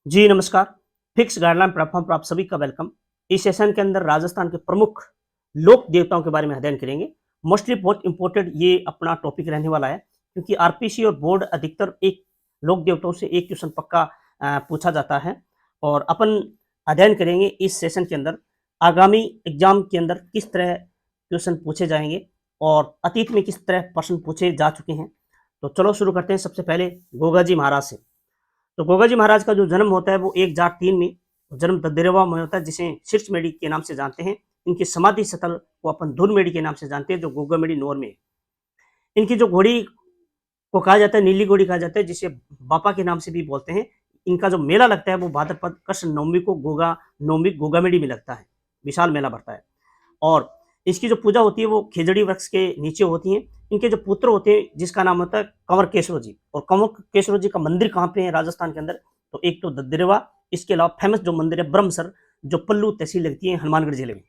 जी नमस्कार। Fix guideline platform पर आप सभी का वेलकम। इस सेशन के अंदर राजस्थान के प्रमुख लोक देवताओं के बारे में अध्ययन करेंगे। मोस्टली बहुत इम्पोर्टेंट ये अपना टॉपिक रहने वाला है, क्योंकि आरपीसी और बोर्ड अधिकतर एक लोक देवताओं से एक क्वेश्चन पक्का पूछा जाता है। और अपन अध्ययन करेंगे इस सेशन के अंदर आगामी एग्जाम के अंदर किस तरह क्वेश्चन पूछे जाएंगे और अतीत में किस तरह प्रश्न पूछे जा चुके हैं। तो चलो शुरू करते हैं। सबसे पहले गोगा जी महाराज से। तो गोगा जी महाराज का जो जन्म होता है वो 1,403 में जन्म ददेरवा में होता है, जिसे शीर्षमेढ़ी के नाम से जानते हैं। इनकी समाधि स्थल को अपन धूलमेढ़ी के नाम से जानते हैं, जो गोगामेढ़ी नौर में है। इनकी जो घोड़ी को कहा जाता है नीली घोड़ी कहा जाता है, जिसे बापा के नाम से भी बोलते हैं। इनका जो मेला लगता है वो भाद्रपद कृष्ण नवमी को गोगामेढ़ी में लगता है। विशाल मेला भरता है। और इसकी जो पूजा होती है वो खेजड़ी वृक्ष के नीचे होती है। इनके जो पुत्र होते हैं जिसका नाम होता है कंवर केशव जी। और कंवर केशव जी का मंदिर कहाँ पे है राजस्थान के अंदर, तो एक तो ददरेवा, इसके अलावा फेमस जो मंदिर है ब्रह्मसर, जो पल्लू तहसील लगती है हनुमानगढ़ जिले में।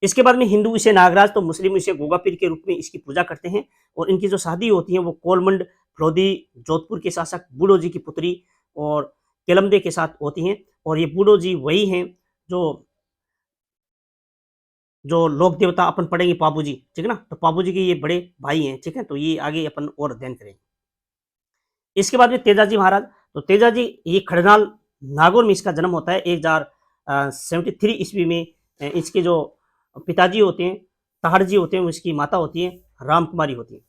इसके बाद में हिंदू इसे नागराज तो मुस्लिम इसे गोगा पीर के रूप में इसकी पूजा करते हैं। और इनकी जो शादी होती है वो कोलमंड फलोदी जोधपुर के शासक बूढ़ो जी की पुत्री और केलमदे के साथ होती हैं। और ये बूढ़ो जी वही हैं जो जो लोक देवता अपन पढ़ेंगे पाबू जी, ठीक है ना। तो पाबू जी के ये बड़े भाई हैं, ठीक है। तो ये आगे अपन और अध्ययन करेंगे। इसके बाद में तेजाजी महाराज। तो तेजाजी ये खड़नाल नागौर में इसका जन्म होता है 1073 ईस्वी में। इसके जो पिताजी होते हैं ताहड़ जी होते हैं, इसकी माता होती है राम कुमारी होती है।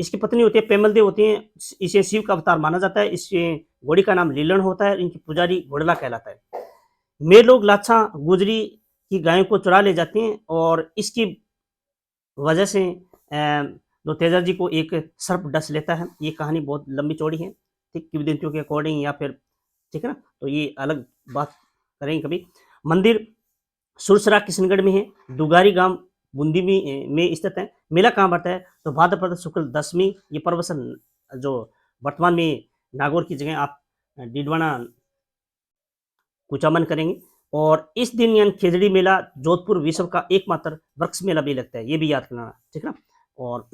इसकी पत्नी होती है पेमल देव होती है। इसे शिव का अवतार माना जाता है। इससे घोड़ी का नाम लीलन होता है। इनकी पुजारी घोड़ला कहलाता है। मेरे लोग लाछा गुजरी की गायों को चुरा ले जाते हैं और इसकी वजह से जो तेजा जी को एक सर्प डस लेता है। ये कहानी बहुत लंबी चौड़ी है, ठीक, किंवदंतियों के अकॉर्डिंग, या फिर ठीक है ना। तो ये अलग बात करेंगे कभी। मंदिर सुरसरा किशनगढ़ में है। दुगारी गांव बूंदी में स्थित है। मेला कहाँ बढ़ता है, तो भाद्रपद शुक्ल दशमी। ये प्रवसन जो वर्तमान में नागौर की जगह आप डिडवाना कुचामन करेंगे। और इस दिन यानी खेजड़ी मेला जोधपुर विश्व का एकमात्र वृक्ष मेला भी लगता है, ये भी याद करना, ठीक है ना। और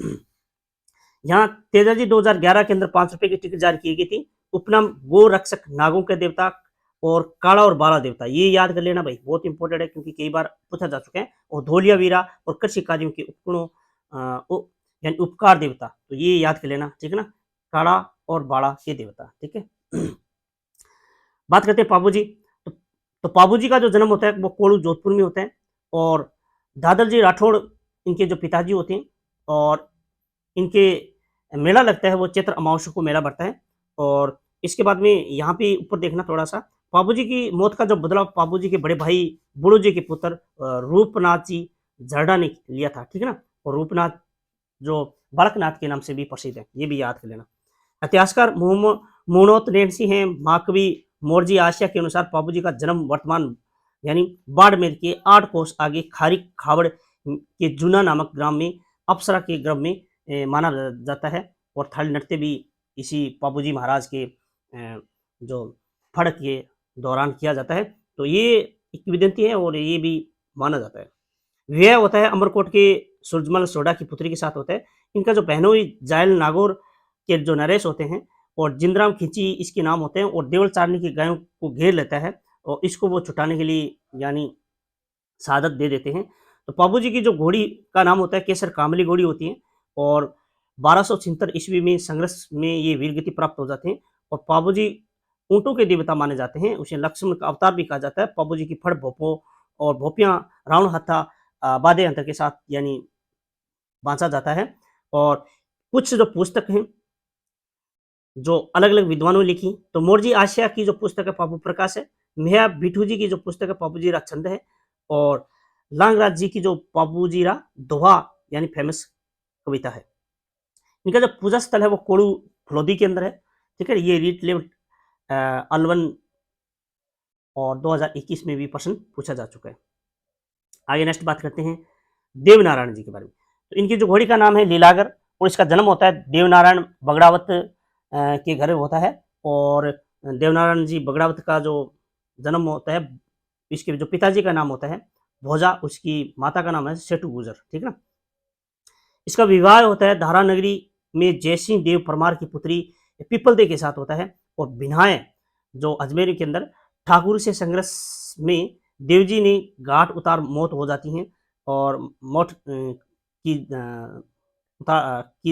यहाँ तेजाजी 2011 के अंदर 5 रुपए की टिकट जारी की गई थी। उपनाम गो रक्षक, नागों के देवता और काला और बाला देवता, ये याद कर लेना भाई, बहुत इंपॉर्टेंट है क्योंकि कई बार पूछा जा चुका है। और धोलिया वीरा और कृषि कार्यों के उपगुणों यानी उपकार देवता, तो ये याद कर लेना, ठीक है ना। काला और बाड़ा के देवता, ठीक है। बात करते हैं पाबू जी। तो, तो पाबू जी का जो जन्म होता है वो कोड़ू जोधपुर में होता है। और दादर जी राठौड़ इनके जो पिताजी होते हैं। और इनके मेला लगता है वो चैत्र अमावस्या को मेला बढ़ता है। और इसके बाद में यहाँ पे ऊपर देखना थोड़ा सा, पाबू जी की मौत का जो बदलाव पाबू जी के बड़े भाई बुड़ो जी के पुत्र रूपनाथ जी झरडा ने लिया था, ठीक है ना। और रूपनाथ जो बालकनाथ के नाम से भी प्रसिद्ध है, ये भी याद कर लेना। इतिहासकार मोनोत रेंसी हैं महाकवि मोरजी आशिया के अनुसार पाबू जी का जन्म वर्तमान यानी बाड़मेर के 8 कोस आगे खारी खावड़ के जूना नामक ग्राम में अप्सरा के गर्भ में माना जाता है। और थाली नृत्य भी इसी पाबू जी महाराज के जो फड़ के दौरान किया जाता है। तो ये एक किंवदंती है और ये भी माना जाता है। विवाह होता है अमरकोट के सूरजमल सोडा की पुत्री के साथ होता है। इनका जो बहनोई जायल नागौर के जो नरेश होते हैं और जिंदराम खिंची इसके नाम होते हैं। और देवल चारनी की गायों को घेर लेता है और इसको वो छुटाने के लिए यानी शहादत दे देते हैं। तो पाबू जी की जो घोड़ी का नाम होता है केसर कामली घोड़ी होती है। और 1276 ईस्वी में संघर्ष में ये वीरगति प्राप्त हो जाते हैं। और पाबू जी ऊँटों के देवता माने जाते हैं। उसे लक्ष्मण का अवतार भी कहा जाता है। पाबू जी की फड़ भोपो और भोपियाँ रावण हत्था बाधे अंतर के साथ यानी बाँचा जाता है। और कुछ जो पुस्तक हैं जो अलग अलग विद्वानों ने लिखी, तो मोरजी आशिया की जो पुस्तक है पापू प्रकाश है। मेहा बिठू जी की जो पुस्तक है पापू जी रा छंद है। और लांगराज जी की जो पापू जी रा दोहा यानी फेमस कविता है। इनका जो पूजा स्थल है वो कोड़ू फलोदी के अंदर है, ठीक है। ये रीट लेवल अलवन और 2021 में भी प्रश्न पूछा जा चुका है। आगे नेक्स्ट बात करते हैं देवनारायण जी के बारे में। तो इनकी जो घोड़ी का नाम है लीलागर और इसका जन्म होता है देवनारायण बगड़ावत के घर होता है। और देवनारायण जी बगड़ावत का जो जन्म होता है, इसके जो पिताजी का नाम होता है भोजा, उसकी माता का नाम है सेठू गुजर, ठीक है ना। इसका विवाह होता है धारा नगरी में जयसिंह देव परमार की पुत्री पीपल दे के साथ होता है। और भिनाए जो अजमेर के अंदर ठाकुर से संघर्ष में देवजी ने घाट उतार मौत हो जाती हैं और मौत की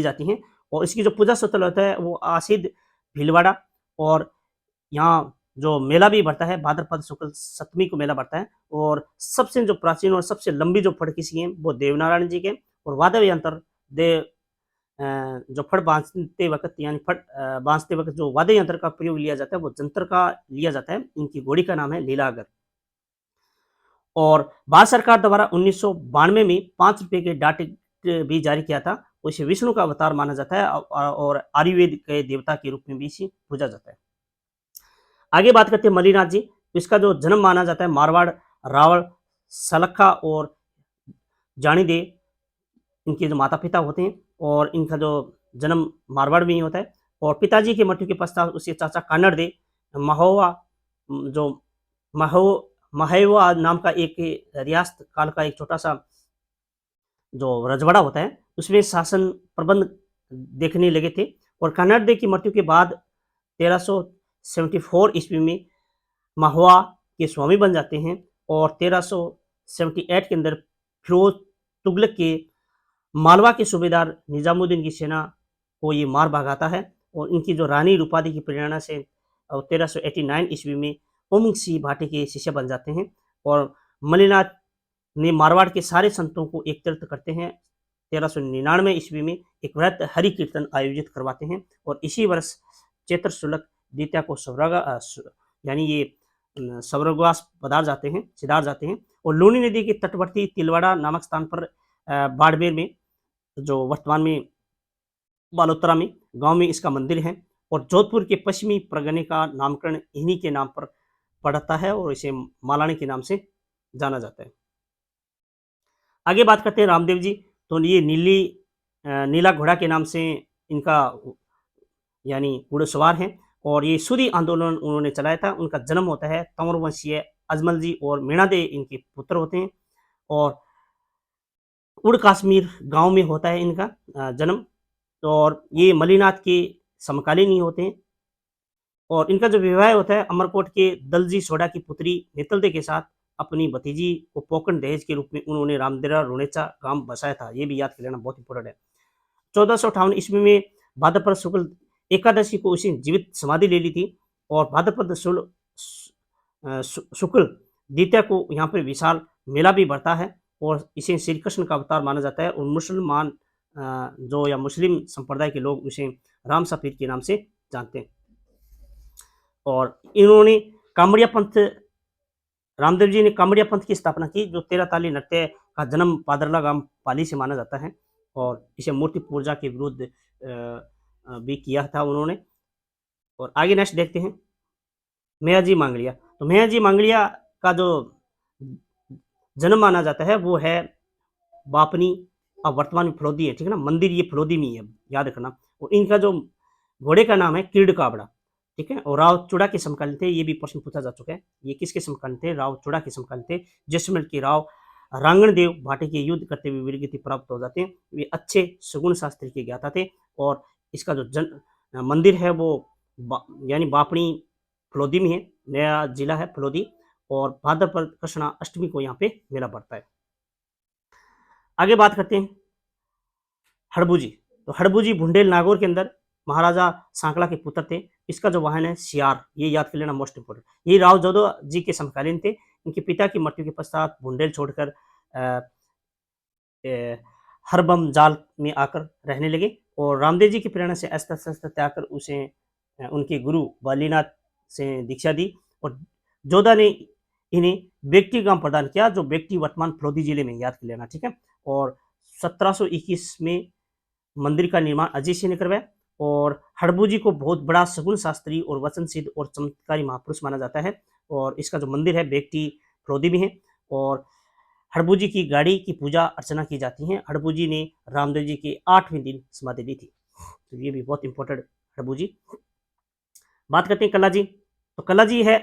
जाती हैं। और इसकी जो पूजा स्थल होता है वो आसिद भीलवाड़ा, और यहाँ जो मेला भी बढ़ता है भाद्रपद शुक्ल सप्तमी को मेला बढ़ता है। और सबसे जो प्राचीन और सबसे लंबी जो फड़ किसी हैं वो देवनारायण जी के, और वाद्य यंत्र देव जो फड़ बांधते वक्त यानी फड़ बांधते वक्त जो वाद्य यंत्र का प्रयोग लिया जाता है वो जंतर का लिया जाता है। इनकी घोड़ी का नाम है लीलागर। और भारत सरकार द्वारा 1992 में 5 रुपए के डाक टिकट भी जारी किया था। उसे विष्णु का अवतार माना जाता है और आयुर्वेद के देवता के रूप में भी इसे पूजा जाता है। आगे बात करते हैं मल्लीनाथ जी। तो इसका जो जन्म माना जाता है मारवाड़, रावण, सलखा और जानीदे इनके जो माता पिता होते हैं, और इनका जो जन्म मारवाड़ में ही होता है। और पिताजी की मृत्यु के पश्चात उसके चाचा कानड़ दे महोवा, जो महो महेवा नाम का एक रियासत काल का एक छोटा सा जो रजवाड़ा होता है उसमें शासन प्रबंध देखने लगे थे। और कन्नड़ देव की मृत्यु के बाद 1374 ईस्वी में महुआ के स्वामी बन जाते हैं। और 1378 के अंदर फिरोज तुगलक के मालवा के सूबेदार निजामुद्दीन की सेना को ये मार भगाता है। और इनकी जो रानी रूपादी की प्रेरणा से 1389 ईस्वी में उमंग सिंह भाटी के शिष्य बन जाते हैं। और मल्लीनाथ ने मारवाड़ के सारे संतों को एकत्रित करते हैं। 1399 ईस्वी में एक वृहत हरि कीर्तन आयोजित करवाते हैं। और इसी वर्ष चैत्र शुल्क द्वितीया को यानी ये स्वर्गवास सिधार जाते हैं। और लूनी नदी के तटवर्ती तिलवाड़ा नामक स्थान पर बाड़मेर में, जो वर्तमान में बालोतरा में गांव में इसका मंदिर है। और जोधपुर के पश्चिमी परगने का नामकरण इन्हीं के नाम पर पड़ता है और इसे मालानी के नाम से जाना जाता है। आगे बात करते हैं रामदेव जी। तो ये नीला घोड़ा के नाम से इनका यानी घुड़सवार हैं, और ये सूदी आंदोलन उन्होंने चलाया था। उनका जन्म होता है तंवर वंशीय अजमल जी और मीणा दे इनके पुत्र होते हैं। और उड़ कश्मीर गांव में होता है इनका जन्म। और ये मल्लीनाथ के समकालीन ही होते हैं। और इनका जो विवाह होता है अमरकोट के दलजी सोडा की पुत्री नेतलदे के साथ। अपनी भतीजी को पोकन दहेज के रूप में उन्होंने रामदेरा रोनेचा गांव बसाया था। ये भी याद कर लेना, बहुत इंपॉर्टेंट है। 1458 ईस्वी में भाद्रपद शुक्ल एकादशी को उसे जीवित समाधि ले ली थी। और भाद्रपद शुक्ल द्वितीया को यहाँ पर विशाल मेला भी बढ़ता है, और इसे श्री कृष्ण का अवतार माना जाता है। और मुसलमान जो या मुस्लिम संप्रदाय के लोग उसे राम सफीर के नाम से जानते हैं। और इन्होंने कामड़िया पंथ, रामदेव जी ने कामड़िया पंथ की स्थापना की, जो 13 ताली नृत्य का जन्म पादरला गांव पाली से माना जाता है। और इसे मूर्ति पूजा के विरुद्ध भी किया था उन्होंने। और आगे नेक्स्ट देखते हैं मेयाजी मांगलिया। तो मेयाजी मांगलिया का जो जन्म माना जाता है वो है बापनी, अब वर्तमान में फलोदी है, ठीक है ना। मंदिर ये फलोदी में है, याद रखना। और इनका जो घोड़े का नाम है किरड काबड़ा, ठीक है। और राव चूड़ा के समकालीन थे, ये भी प्रश्न पूछा जा चुका है। ये किसके समकालीन थे? राव चूड़ा के समकालीन थे। जैसलमेर के राव रांगण देव भाटी के युद्ध करते हुए वीरगति प्राप्त हो जाते हैं। वे अच्छे सगुण शास्त्री के ज्ञाता थे। और इसका जो मंदिर है वो यानी बापणी फलोदी में है, नया जिला है फलोदी। और भाद्रपद कृष्णा अष्टमी को यहाँ पे मेला पड़ता है। आगे बात करते हैं हड़बूजी। तो हड़बूजी भुंडेल नागौर के अंदर महाराजा सांकला के पुत्र थे। इसका जो वाहन है सियार, ये याद कर लेना, मोस्ट इंपोर्टेंट। ये राव जोधो जी के समकालीन थे। इनके पिता की मृत्यु के पश्चात भुंडेल छोड़कर हरबम जाल में आकर रहने लगे। और रामदेव जी की प्रेरणा से अस्त्र शस्त्र त्याग कर उसे उनके गुरु बालीनाथ से दीक्षा दी। और जोधा ने इन्हें बेक्टी गांव प्रदान किया, जो बेक्टी वर्तमान फलोदी जिले में, याद कर लेना, ठीक है। और 1721 में मंदिर का निर्माण अजय सिंह ने करवाया। और हड़बूजी को बहुत बड़ा सगुन शास्त्री और वचन सिद्ध और चमत्कारी महापुरुष माना जाता है। और इसका जो मंदिर है बेक्टी फलोदी में है। और हड़बूजी की गाड़ी की पूजा अर्चना की जाती है। हड़बूजी ने रामदेव जी के 8वें दिन समाधि ली थी। तो ये भी बहुत इंपॉर्टेंट हड़बूजी। बात करते हैं कलाजी। तो कलाजी है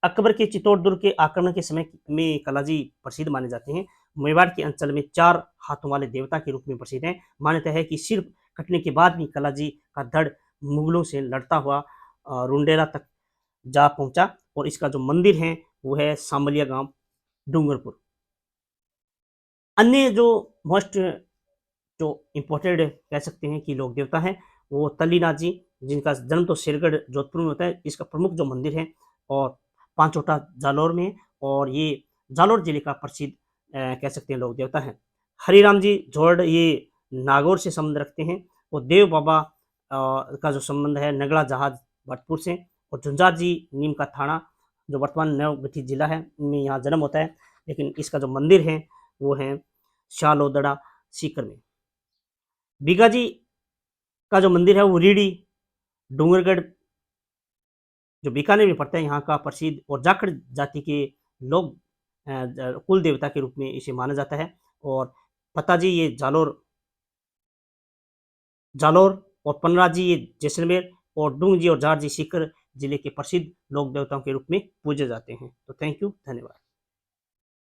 अकबर के चित्तौड़ दुर्ग के आक्रमण के समय में कलाजी प्रसिद्ध माने जाते हैं। मेवाड़ के अंचल में 4 हाथों वाले देवता के रूप में प्रसिद्ध हैं। मान्यता है कि सिर कटने के बाद भी कलाजी का धड़ मुगलों से लड़ता हुआ रुंडेला तक जा पहुंचा और इसका जो मंदिर है वो है सांबलिया गांव डूंगरपुर। अन्य जो मोस्ट जो इम्पोर्टेंट कह सकते हैं कि लोक देवता है वो तल्लीनाथ जी, जिनका जन्म तो शेरगढ़ जोधपुर में होता है। इसका प्रमुख जो मंदिर है और पांचोटा जालौर में है और ये जालौर जिले का प्रसिद्ध कह सकते हैं लोक देवता है। हरिराम जी झोड़ ये नागौर से संबंध रखते हैं और देव बाबा का जो संबंध है नगड़ा जहाज भरतपुर से, और झुंझार जी नीम का थाना जो वर्तमान नवगठित जिला है में यहाँ जन्म होता है, लेकिन इसका जो मंदिर है वो है शालोदड़ा सीकर में। बीगा जी का जो मंदिर है वो रीडी डूंगरगढ़ जो बीकानेर में पड़ता है यहाँ का प्रसिद्ध और जाखड़ जाति के लोग कुल देवता के रूप में इसे माना जाता है। और पताजी ये जालौर जालौर और पनराज जी ये जैसलमेर और डूंग जी और जार जी सीकर जिले के प्रसिद्ध लोक देवताओं के रूप में पूजे जाते हैं। तो थैंक यू, धन्यवाद।